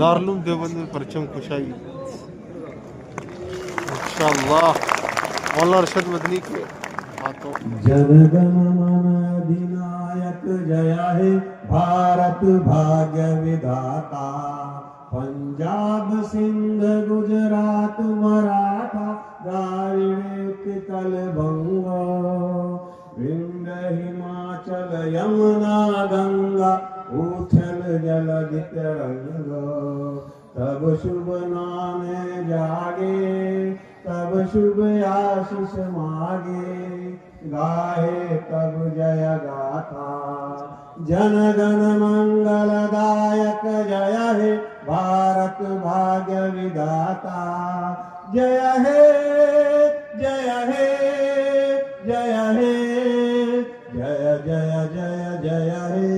दारुल देवबंद में परचम कुशाई इंशाअल्लाह मौलाना अरशद मदनी के हाथों। जनगण मन अधिनायक जय हे भारत भाग्य विधाता। पंजाब सिंध गुजरात मराठा द्राविड़ उत्कल बंग। विंध्य हिमाचल यमुना गंगा उछल जलधि तरंग। तब शुभ नाम जागे तब शुभ आशीष मागे। गाहे तब जय गाथा जनगण मंगलदायक जय हे भारत भाग्य विधाता। जय हे जय हे जय हे जय जय जय जय हे